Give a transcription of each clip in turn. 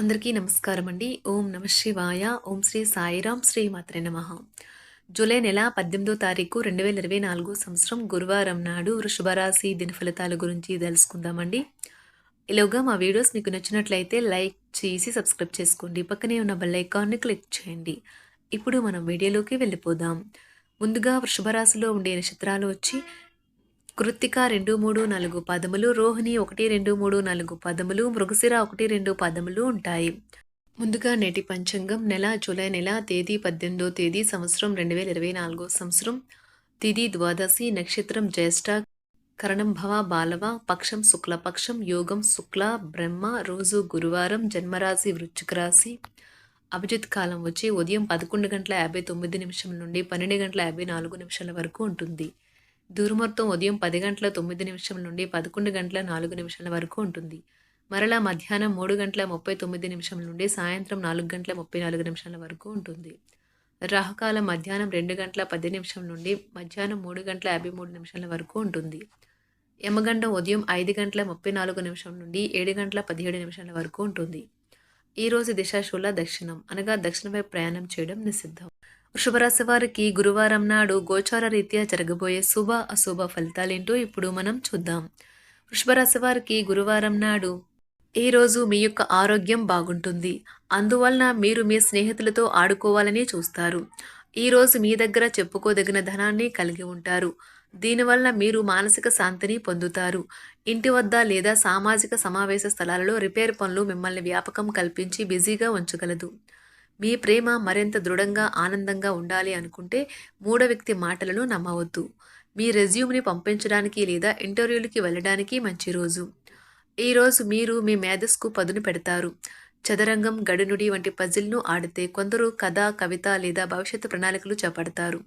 అందరికీ నమస్కారం అండి. ఓం నమః శివాయ. ఓం శ్రీ సాయిరాం శ్రీ మాత్రే నమః. జూలై నెల 18వ తారీఖు 2024 సంవత్సరం గురువారం నాడు వృషభ రాశి దిన ఫలితాల గురించి తెలుసుకుందామండి. ఈలోగా మా వీడియోస్ మీకు నచ్చినట్లయితే లైక్ చేసి సబ్స్క్రైబ్ చేసుకోండి. పక్కనే ఉన్న బెల్ ఐకాన్‌ని క్లిక్ చేయండి. ఇప్పుడు మనం వీడియోలోకి వెళ్ళిపోదాం. ముందుగా వృషభ రాశిలో ఉండే నక్షత్రాలు వచ్చి కృత్తిక 2, 3, 4 పదములు, రోహిణి 1, 2, 3, 4 పదములు, మృగశిర 1, 2 పదములు ఉంటాయి. ముందుగా నేటి పంచాంగం నెల జూలై నెల తేదీ 18వ తేదీ సంవత్సరం 2024 సంవత్సరం తిథి ద్వాదశి నక్షత్రం జ్యేష్ఠ కరణం భవ బాలవ పక్షం శుక్లపక్షం యోగం శుక్ల బ్రహ్మ రోజు గురువారం జన్మరాశి వృశ్చిక రాశి అభిజిత్ కాలం వచ్చి ఉదయం 11:59 నుండి 12:54 వరకు ఉంటుంది. దుర్ముహూర్తం ఉదయం 10:09 నుండి 11:04 వరకు ఉంటుంది. మరలా మధ్యాహ్నం 3:39 నుండి సాయంత్రం 4:34 వరకు ఉంటుంది. రాహుకాలం మధ్యాహ్నం 2:10 నుండి మధ్యాహ్నం 3:53 వరకు ఉంటుంది. యమగండం ఉదయం 5:34 నుండి 7:17 వరకు ఉంటుంది. ఈరోజు దిశాశూల దక్షిణం అనగా దక్షిణ వైపు ప్రయాణం చేయడం నిషిద్ధం. వృషభరాశి వారికి గురువారం నాడు గోచార రీత్యా జరగబోయే శుభ అశుభ ఫలితాలేంటో ఇప్పుడు మనం చూద్దాం. వృషభరాశి వారికి గురువారం నాడు ఈ రోజు మీ యొక్క ఆరోగ్యం బాగుంటుంది. అందువలన మీరు మీ స్నేహితులతో ఆడుకోవాలని చూస్తారు. ఈ రోజు మీ దగ్గర చెప్పుకోదగిన ధనాన్ని కలిగి ఉంటారు. దీనివల్ల మీరు మానసిక శాంతిని పొందుతారు. ఇంటి వద్ద లేదా సామాజిక సమావేశ స్థలాలలో రిపేర్ పనులు మిమ్మల్ని వ్యాపకం కల్పించి బిజీగా ఉంచగలదు. మీ ప్రేమ మరింత దృఢంగా ఆనందంగా ఉండాలి అనుకుంటే మూడో వ్యక్తి మాటలను నమ్మవద్దు. మీ రెజ్యూమ్ని పంపించడానికి లేదా ఇంటర్వ్యూలకి వెళ్ళడానికి మంచి రోజు. ఈరోజు మీరు మీ మేధస్సుకు పదును పెడతారు. చదరంగం గడినుడి వంటి పజిల్ను ఆడితే కొందరు కథ కవిత లేదా భవిష్యత్తు ప్రణాళికలు చేపడతారు.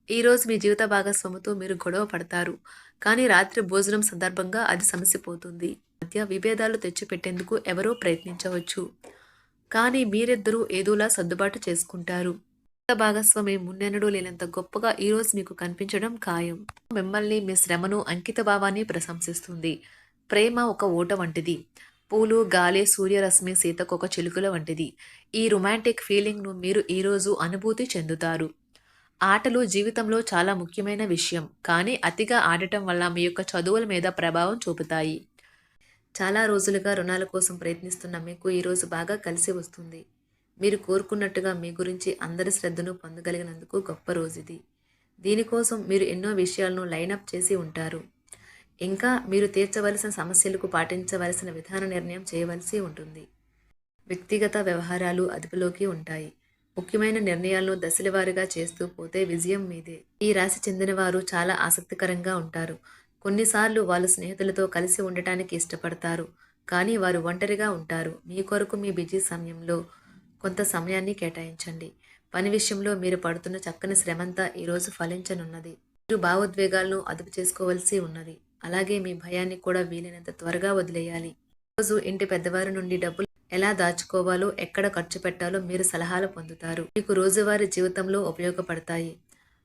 ఈరోజు మీ జీవిత భాగస్వామితో మీరు గొడవ పడతారు, కానీ రాత్రి భోజనం సందర్భంగా అది సమసిపోతుంది. మధ్య విభేదాలు తెచ్చిపెట్టేందుకు ఎవరో ప్రయత్నించవచ్చు, కానీ మీరిద్దరూ ఏదోలా సర్దుబాటు చేసుకుంటారు. జీవిత భాగస్వామి మున్నెన్నడూ లేనంత గొప్పగా ఈరోజు మీకు కనిపించడం ఖాయం. మిమ్మల్ని మీ శ్రమను అంకిత భావాన్ని ప్రశంసిస్తుంది. ప్రేమ ఒక ఊట వంటిది. పూలు గాలి సూర్యరశ్మి సీతకొక చిలుకల వంటిది. ఈ రొమాంటిక్ ఫీలింగ్ను మీరు ఈరోజు అనుభూతి చెందుతారు. ఆటలు జీవితంలో చాలా ముఖ్యమైన విషయం, కానీ అతిగా ఆడటం వల్ల మీ యొక్క చదువుల మీద ప్రభావం చూపుతాయి. చాలా రోజులుగా రుణాల కోసం ప్రయత్నిస్తున్న మీకు ఈరోజు బాగా కలిసి వస్తుంది. మీరు కోరుకున్నట్టుగా మీ గురించి అందరి శ్రద్ధను పొందగలిగినందుకు గొప్ప రోజు ఇది. దీనికోసం మీరు ఎన్నో విషయాలను లైనప్ చేసి ఉంటారు. ఇంకా మీరు తీర్చవలసిన సమస్యలకు పాటించవలసిన విధాన నిర్ణయం చేయవలసి ఉంటుంది. వ్యక్తిగత వ్యవహారాలు అదుపులోకి ఉంటాయి. ముఖ్యమైన నిర్ణయాలను దశలవారీగా చేస్తూ పోతే విజయం మీదే. ఈ రాశి చెందిన వారు చాలా ఆసక్తికరంగా ఉంటారు. కొన్నిసార్లు వాళ్ళు స్నేహితులతో కలిసి ఉండటానికి ఇష్టపడతారు, కానీ వారు ఒంటరిగా ఉంటారు. మీ కొరకు మీ బిజీ సమయంలో కొంత సమయాన్ని కేటాయించండి. పని విషయంలో మీరు పడుతున్న చక్కని శ్రమంతా ఈరోజు ఫలించనున్నది. మీరు భావోద్వేగాలను అదుపు చేసుకోవలసి ఉన్నది. అలాగే మీ భయాన్ని కూడా వీలైనంత త్వరగా వదిలేయాలి. ఈరోజు ఇంటి పెద్దవారి నుండి డబ్బులు ఎలా దాచుకోవాలో ఎక్కడ ఖర్చు పెట్టాలో మీరు సలహాలు పొందుతారు. మీకు రోజువారీ జీవితంలో ఉపయోగపడతాయి.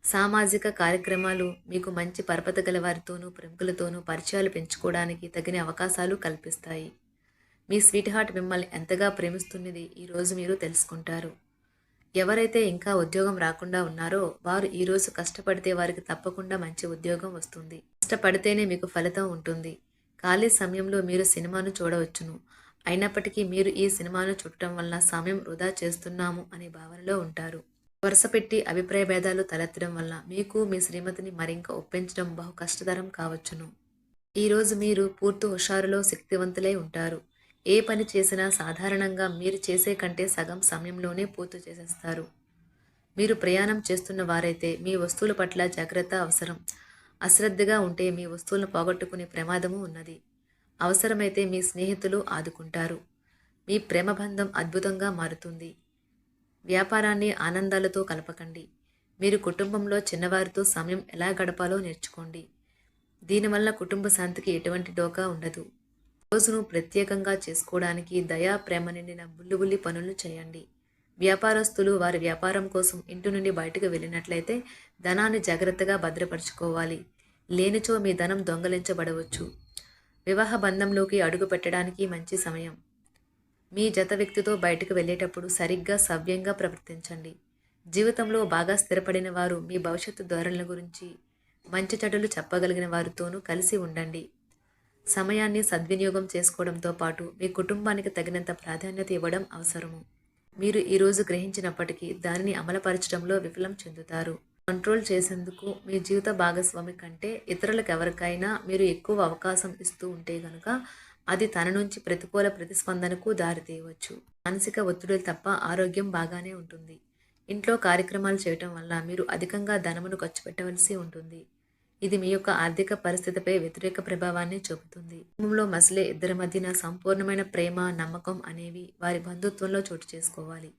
సామాజిక కార్యక్రమాలు మీకు మంచి పరపతి గల వారితోనూ ప్రముఖులతోనూ పరిచయాలు పెంచుకోవడానికి తగిన అవకాశాలు కల్పిస్తాయి. మీ స్వీట్ హార్ట్ మిమ్మల్ని ఎంతగా ప్రేమిస్తున్నది ఈరోజు మీరు తెలుసుకుంటారు. ఎవరైతే ఇంకా ఉద్యోగం రాకుండా ఉన్నారో వారు ఈరోజు కష్టపడితే వారికి తప్పకుండా మంచి ఉద్యోగం వస్తుంది. కష్టపడితేనే మీకు ఫలితం ఉంటుంది. ఖాళీ సమయంలో మీరు సినిమాను చూడవచ్చును. అయినప్పటికీ మీరు ఈ సినిమాను చూడటం వల్ల సమయం వృధా చేస్తున్నాము అనే భావనలో ఉంటారు. వరుసపెట్టి అభిప్రాయ భేదాలు తలెత్తడం వల్ల మీకు మీ శ్రీమతిని మరింక ఒప్పించడం బహు కష్టతరం కావచ్చును. ఈరోజు మీరు పూర్తి హుషారులో శక్తివంతులై ఉంటారు. ఏ పని చేసినా సాధారణంగా మీరు చేసే కంటే సగం సమయంలోనే పూర్తి చేసేస్తారు. మీరు ప్రయాణం చేస్తున్న వారైతే మీ వస్తువుల పట్ల జాగ్రత్త అవసరం. అశ్రద్ధగా ఉంటే మీ వస్తువులను పోగొట్టుకునే ప్రమాదము ఉన్నది. అవసరమైతే మీ స్నేహితులు ఆదుకుంటారు. మీ ప్రేమబంధం అద్భుతంగా మారుతుంది. వ్యాపారాన్ని ఆనందాలతో కలపకండి. మీరు కుటుంబంలో చిన్నవారితో సమయం ఎలా గడపాలో నేర్చుకోండి. దీనివల్ల కుటుంబ శాంతికి ఎటువంటి డోకా ఉండదు. రోజును ప్రత్యేకంగా చేసుకోవడానికి దయా ప్రేమ నిండిన బుల్లిబుల్లి పనులు చేయండి. వ్యాపారస్తులు వారి వ్యాపారం కోసం ఇంటి నుండి బయటకు వెళ్ళినట్లయితే ధనాన్ని జాగ్రత్తగా భద్రపరచుకోవాలి. లేనిచో మీ ధనం దొంగలించబడవచ్చు. వివాహ బంధంలోకి అడుగు పెట్టడానికి మంచి సమయం. మీ జత వ్యక్తితో బయటకు వెళ్ళేటప్పుడు సరిగ్గా సవ్యంగా ప్రవర్తించండి. జీవితంలో బాగా స్థిరపడిన వారు మీ భవిష్యత్తు ధోరణుల గురించి మంచి చెడులు చెప్పగలిగిన వారితోనూ కలిసి ఉండండి. సమయాన్ని సద్వినియోగం చేసుకోవడంతో పాటు మీ కుటుంబానికి తగినంత ప్రాధాన్యత ఇవ్వడం అవసరము. మీరు ఈరోజు గ్రహించినప్పటికీ దానిని అమలుపరచడంలో విఫలం చెందుతారు. కంట్రోల్ చేసేందుకు మీ జీవిత భాగస్వామి కంటే ఇతరులకు ఎవరికైనా మీరు ఎక్కువ అవకాశం ఇస్తూ ఉంటే గనుక అది తన నుంచి ప్రతికూల ప్రతిస్పందనకు దారితీయవచ్చు. మానసిక ఒత్తిడులు తప్ప ఆరోగ్యం బాగానే ఉంటుంది. ఇంట్లో కార్యక్రమాలు చేయటం వల్ల మీరు అధికంగా ధనమును ఖర్చు పెట్టవలసి ఉంటుంది. ఇది మీ యొక్క ఆర్థిక పరిస్థితిపై వ్యతిరేక ప్రభావాన్ని చూపుతుంది. కుటుంబంలో మసలే ఇద్దరి మధ్యన సంపూర్ణమైన ప్రేమ, నమ్మకం అనేవి వారి బంధుత్వంలో చోటు చేసుకోవాలి.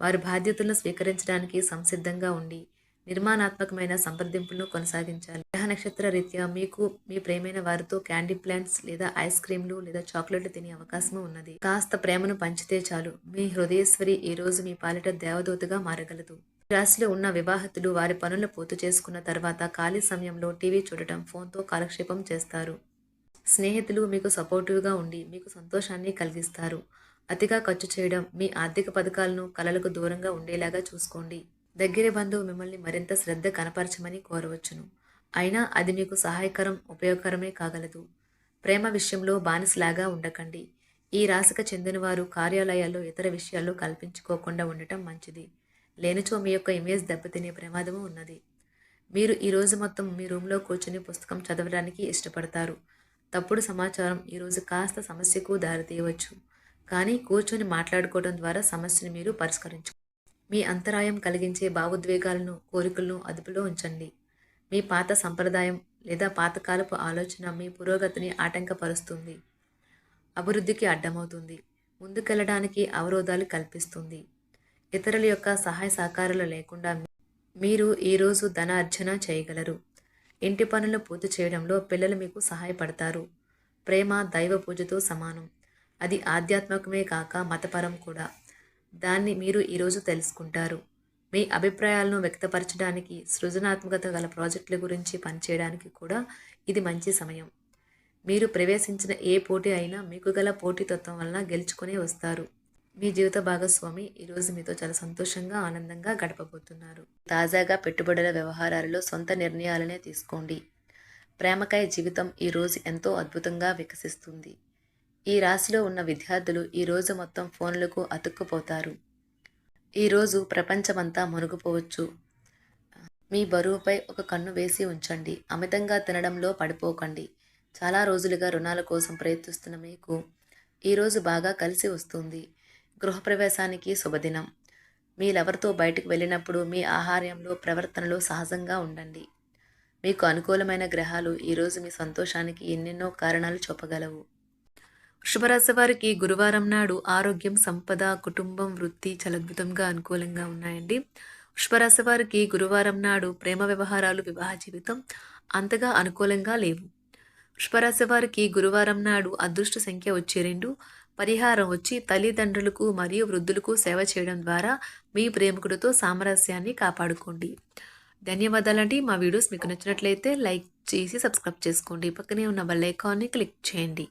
వారి బాధ్యతలను స్వీకరించడానికి సంసిద్ధంగా ఉండి నిర్మాణాత్మకమైన సంప్రదింపులను కొనసాగించాలి. గ్రహ నక్షత్ర రీత్యా మీకు మీ ప్రేమైన వారితో క్యాండీ ప్లాంట్స్ లేదా ఐస్ క్రీంలు లేదా చాక్లెట్లు తినే అవకాశం ఉన్నది. కాస్త ప్రేమను పంచితే చాలు, మీ హృదయేశ్వరి ఈ రోజు మీ పాలిట దేవదూతగా మారగలదు. రాశిలో ఉన్న వివాహితులు వారి పనులు పూర్తి చేసుకున్న తర్వాత ఖాళీ సమయంలో టీవీ చూడటం, ఫోన్తో కాలక్షేపం చేస్తారు. స్నేహితులు మీకు సపోర్టివ్గా ఉండి మీకు సంతోషాన్ని కలిగిస్తారు. అతిగా ఖర్చు చేయడం, మీ ఆర్థిక పథకాలను కలలకు దూరంగా ఉండేలాగా చూసుకోండి. దగ్గర బంధువు మిమ్మల్ని మరింత శ్రద్ధ కనపరచమని కోరవచ్చును. అయినా అది మీకు సహాయకరం, ఉపయోగకరమే కాగలదు. ప్రేమ విషయంలో బానిసలాగా ఉండకండి. ఈ రాశికి చెందిన వారు కార్యాలయాల్లో ఇతర విషయాల్లో కల్పించుకోకుండా ఉండటం మంచిది. లేనిచో మీ యొక్క ఇమేజ్ దెబ్బతినే ప్రమాదము ఉన్నది. మీరు ఈరోజు మొత్తం మీ రూమ్లో కూర్చుని పుస్తకం చదవడానికి ఇష్టపడతారు. తప్పుడు సమాచారం ఈరోజు కాస్త సమస్యకు దారితీయవచ్చు. కానీ కూర్చొని మాట్లాడుకోవడం ద్వారా సమస్యను మీరు పరిష్కరించు. మీ అంతరాయం కలిగించే భావోద్వేగాలను, కోరికలను అదుపులో ఉంచండి. మీ పాత సంప్రదాయం లేదా పాతకాలపు ఆలోచన మీ పురోగతిని ఆటంకపరుస్తుంది, అభివృద్ధికి అడ్డమవుతుంది, ముందుకెళ్లడానికి అవరోధాలు కల్పిస్తుంది. ఇతరుల యొక్క సహాయ సహకారాలు లేకుండా మీరు ఈరోజు ధన అర్జన చేయగలరు. ఇంటి పనులు పూర్తి చేయడంలో పిల్లలు మీకు సహాయపడతారు. ప్రేమ దైవ పూజతో సమానం. అది ఆధ్యాత్మికమే కాక మతపరం కూడా. దాన్ని మీరు ఈరోజు తెలుసుకుంటారు. మీ అభిప్రాయాలను వ్యక్తపరచడానికి, సృజనాత్మకత గల ప్రాజెక్టుల గురించి పనిచేయడానికి కూడా ఇది మంచి సమయం. మీరు ప్రవేశించిన ఏ పోటీ అయినా మీకు గల పోటీతత్వం వలన గెలుచుకునే వస్తారు. మీ జీవిత భాగస్వామి ఈరోజు మీతో చాలా సంతోషంగా, ఆనందంగా గడపబోతున్నారు. తాజాగా పెట్టుబడుల వ్యవహారాలలో సొంత నిర్ణయాలనే తీసుకోండి. ప్రేమకాయ జీవితం ఈరోజు ఎంతో అద్భుతంగా వికసిస్తుంది. ఈ రాశిలో ఉన్న విద్యార్థులు ఈరోజు మొత్తం ఫోన్లకు అతుక్కుపోతారు. ఈరోజు ప్రపంచమంతా మునిగిపోవచ్చు. మీ బరువుపై ఒక కన్ను వేసి ఉంచండి. అమితంగా తినడంలో పడిపోకండి. చాలా రోజులుగా రుణాల కోసం ప్రయత్నిస్తున్న మీకు ఈరోజు బాగా కలిసి వస్తుంది. గృహప్రవేశానికి శుభదినం. మీరెవరితో బయటకు వెళ్ళినప్పుడు మీ ఆహార్యంలో, ప్రవర్తనలో సహజంగా ఉండండి. మీకు అనుకూలమైన గ్రహాలు ఈరోజు మీ సంతోషానికి ఎన్నెన్నో కారణాలు చూపగలవు. వృషభరాశి వారికి గురువారం నాడు ఆరోగ్యం, సంపద, కుటుంబం, వృత్తి చాలా అద్భుతంగా అనుకూలంగా ఉన్నాయండి. వృషభరాశి వారికి గురువారం నాడు ప్రేమ వ్యవహారాలు, వివాహ జీవితం అంతగా అనుకూలంగా లేవు. వృషభరాశి వారికి గురువారం నాడు అదృష్ట సంఖ్య వచ్చి 2, పరిహారం వచ్చి తల్లిదండ్రులకు మరియు వృద్ధులకు సేవ చేయడం ద్వారా మీ ప్రేమికుడితో సామరస్యాన్ని కాపాడుకోండి. ధన్యవాదాలండి. మా వీడియోస్ మీకు నచ్చినట్లయితే లైక్ చేసి సబ్స్క్రైబ్ చేసుకోండి. పక్కనే ఉన్న బెల్ ఐకాన్ని క్లిక్ చేయండి.